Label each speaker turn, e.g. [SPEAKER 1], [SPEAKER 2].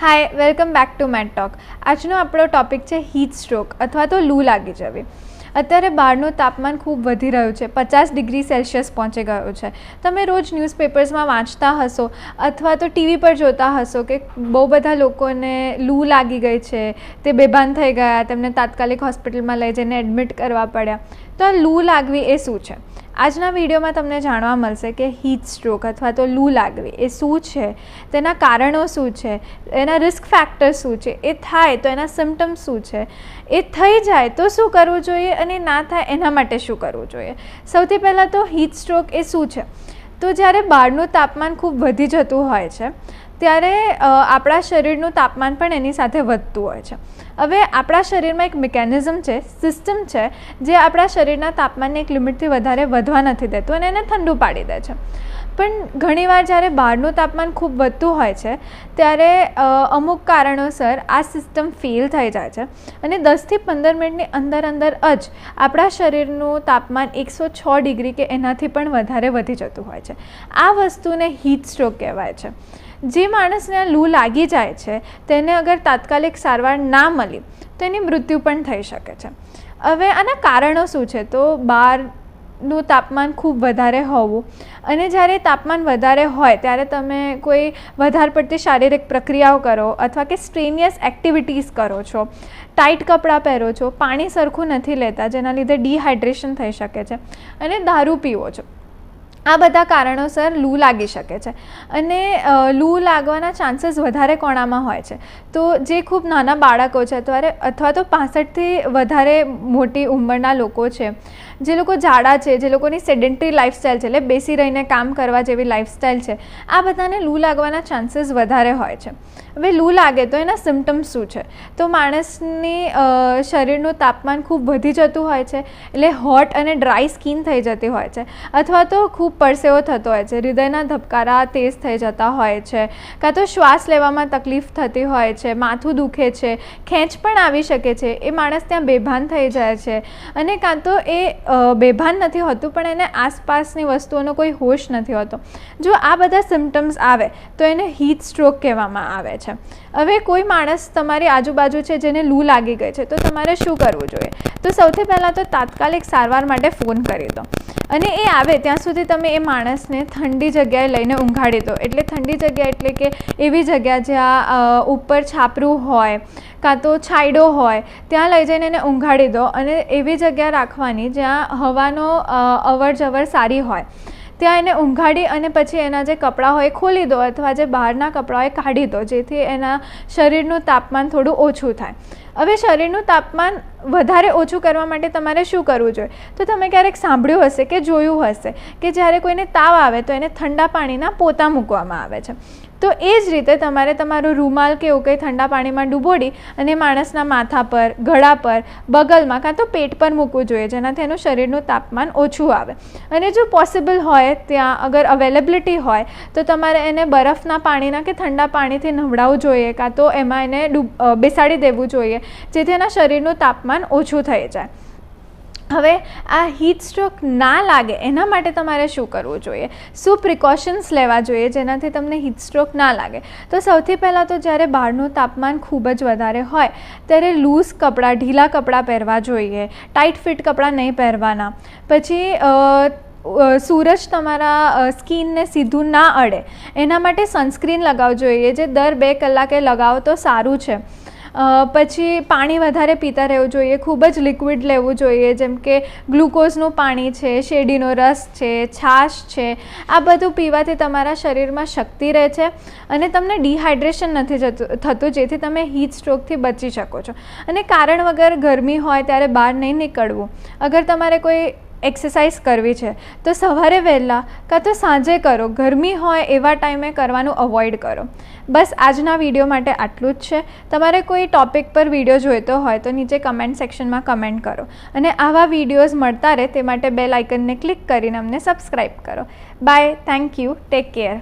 [SPEAKER 1] Hi welcome back to med talk. આજનો આપણો topic છે હીટ સ્ટ્રોક અથવા તો લૂ લાગી જવી। અત્યારે બહારનું તાપમાન ખૂબ વધી રહ્યું છે, 50 ડિગ્રી સેલ્સિયસ પહોંચી ગયું છે। તમે રોજ ન્યૂઝપેપર્સમાં વાંચતા હશો અથવા તો ટીવી પર જોતા હશો કે બહુ બધા લોકોને લૂ લાગી ગઈ છે, તે બેભાન થઈ ગયા, તેમને તાત્કાલિક હોસ્પિટલમાં લઈ જઈને એડમિટ કરવા પડ્યા। તો આ લૂ લાગવી એ શું છે? આજના વિડીયોમાં તમને જાણવા મળશે કે હીટ સ્ટ્રોક અથવા તો લૂ લાગવી એ શું છે, તેના કારણો શું છે, એના રિસ્ક ફેક્ટર શું છે, એ થાય તો એના સિમ્ટમ્સ શું છે, એ થઈ જાય તો શું કરવું જોઈએ અને ના થાય એના માટે શું કરવું જોઈએ। સૌથી પહેલાં તો હીટ સ્ટ્રોક એ શું છે? તો જ્યારે બહારનું તાપમાન ખૂબ વધી જતું હોય છે ત્યારે આપણા શરીરનું તાપમાન પણ એની સાથે વધતું હોય છે। હવે આપણા શરીરમાં એક મિકેનિઝમ છે, સિસ્ટમ છે, જે આપણા શરીરના તાપમાનને એક લિમિટથી વધારે વધવા નથી દેતું અને એને ઠંડુ પાડી દે છે। પણ ઘણીવાર જ્યારે બહારનું તાપમાન ખૂબ વધતું હોય છે ત્યારે અમુક કારણોસર આ સિસ્ટમ ફેલ થઈ જાય છે અને 10થી 15 મિનિટની અંદર જ આપણા શરીરનું તાપમાન 106 ડિગ્રી કે એનાથી પણ વધારે વધી જતું હોય છે। આ વસ્તુને હીટ સ્ટ્રોક કહેવાય છે। જે માણસને લૂ લાગી જાય છે તેને અગર તાત્કાલિક સારવાર ના મળી તો એની મૃત્યુ પણ થઈ શકે છે। હવે આના કારણો શું છે? તો બહારનું તાપમાન ખૂબ વધારે હોવું અને જ્યારે તાપમાન વધારે હોય ત્યારે તમે કોઈ વધારે પડતી શારીરિક પ્રક્રિયાઓ કરો અથવા કે સ્ટ્રેનિયસ એક્ટિવિટીઝ કરો છો, ટાઈટ કપડાં પહેરો છો, પાણી સરખું નથી લેતા જેના લીધે ડિહાઇડ્રેશન થઈ શકે છે અને દારૂ પીવો છો, આ બધા કારણોસર લૂ લાગી શકે છે। અને લૂ લાગવાના ચાન્સીસ વધારે કોણામાં હોય છે? તો જે ખૂબ નાના બાળકો છે અથવા તો 65થી વધારે મોટી ઉંમરના લોકો છે, જે લોકો જાડા છે, જે લોકોની સેડેન્ટરી લાઇફસ્ટાઈલ છે, એટલે બેસી રહીને કામ કરવા જેવી લાઇફસ્ટાઈલ છે, આ બધાને લૂ લાગવાના ચાન્સીસ વધારે હોય છે। હવે લૂ લાગે તો એના સિમ્ટમ્સ શું છે? તો માણસની શરીરનું તાપમાન ખૂબ વધી જતું હોય છે, એટલે હોટ અને ડ્રાય સ્કિન થઈ જતી હોય છે, અથવા તો ખૂબ પરસેવો થતો હોય છે, હૃદયના ધબકારા તેજ થઈ જતા હોય છે, કાં તો શ્વાસ લેવામાં તકલીફ થતી હોય છે, માથું દુખે છે, ખેંચ પણ આવી શકે છે, એ માણસ ત્યાં બેભાન થઈ જાય છે અને કાં તો એ બેભાન નથી હોતું પણ એને આસપાસની વસ્તુઓનો કોઈ હોશ નથી હોતો। જો આ બધા સિમ્ટમ્સ આવે તો એને હીટ સ્ટ્રોક કહેવામાં આવે છે। હવે કોઈ માણસ તમારી આજુબાજુ છે જેને લૂ લાગી ગઈ છે તો તમારે શું કરવું જોઈએ? તો સૌથી પહેલાં તો તાત્કાલિક સારવાર માટે ફોન કરી દો અને એ આવે ત્યાં સુધી તમે એ માણસને ઠંડી જગ્યાએ લઈને ઊંઘાડી દો। એટલે ઠંડી જગ્યા એટલે કે એવી જગ્યા જ્યાં ઉપર છાપરું હોય કાં તો છાંયડો હોય ત્યાં લઈ જઈને એને ઊંઘાડી દો અને એવી જગ્યા રાખવાની જ્યાં હવાનો અવર જવર સારી હોય, ત્યાં એને ઊંઘાડી અને પછી એના જે કપડાં હોય ખોલી દો અથવા જે બહારના કપડાં હોય કાઢી દો, જેથી એના શરીરનું તાપમાન થોડું ઓછું થાય। હવે શરીરનું તાપમાન વધારે ઓછું કરવા માટે તમારે શું કરવું જોઈએ? તો તમે ક્યારેક સાંભળ્યું હશે કે જોયું હશે કે જ્યારે કોઈને તાવ આવે તો એને ઠંડા પાણીના પોતા મૂકવામાં આવે છે। તો એ જ રીતે તમારે તમારું રૂમાલ કે એવું કંઈ ઠંડા પાણીમાં ડૂબોડી અને માણસના માથા પર, ગળા પર, બગલમાં કાં તો પેટ પર મૂકવું જોઈએ, જેનાથી એનું શરીરનું તાપમાન ઓછું આવે। અને જો પોસિબલ હોય ત્યાં અગર અવેલેબિલિટી હોય તો તમારે એને બરફના પાણીના કે ઠંડા પાણીથી નવડાવવું જોઈએ કાં તો એમાં એને બેસાડી દેવું જોઈએ, જેથી એના શરીરનું તાપમાન ઓછું થઈ જાય। હવે આ હીટ સ્ટ્રોક ના લાગે એના માટે તમારે શું કરવું જોઈએ? શું પ્રિકોશન્સ લેવા જોઈએ જેનાથી તમને હીટ સ્ટ્રોક ના લાગે? તો સૌથી પહેલાં તો જ્યારે બહારનું તાપમાન ખૂબ જ વધારે હોય ત્યારે લૂઝ કપડાં, ઢીલા કપડાં પહેરવા જોઈએ, ટાઈટ ફિટ કપડાં નહીં પહેરવાના। પછી સૂરજ તમારા સ્કિનને સીધું ના અડે એના માટે સનસ્ક્રીન લગાવવું જોઈએ, જે દર 2 કલાકે લગાવો તો સારું છે। પછી પાણી વધારે પીતા રહેવું જોઈએ, ખૂબ જ લિક્વિડ લેવું જોઈએ, જેમ કે ગ્લુકોઝનું પાણી છે, શેરડીનો રસ છે, છાશ છે, આ બધું પીવાથી તમારા શરીરમાં શક્તિ રહે છે અને તમને ડિહાઇડ્રેશન નથી થતું, જેથી તમે હીટ સ્ટ્રોકથી બચી શકો છો। અને કારણ વગર ગરમી હોય ત્યારે બહાર નહીં નીકળવું। અગર તમારે કોઈ એક્સરસાઇઝ કરવી છે તો સવારે વહેલા કાં તો સાંજે કરો, ગરમી હોય એવા ટાઈમે કરવાનું અવોઇડ કરો। બસ આજના વિડીયો માટે આટલું જ છે। તમારે કોઈ ટૉપિક પર વિડીયો જોઈતો હોય તો નીચે કમેન્ટ સેક્શનમાં કમેન્ટ કરો અને આવા વિડીયોઝ મળતા રહે તે માટે બેલ આઇકનને ક્લિક કરીને અમને સબસ્ક્રાઈબ કરો। Bye, thank you, take care.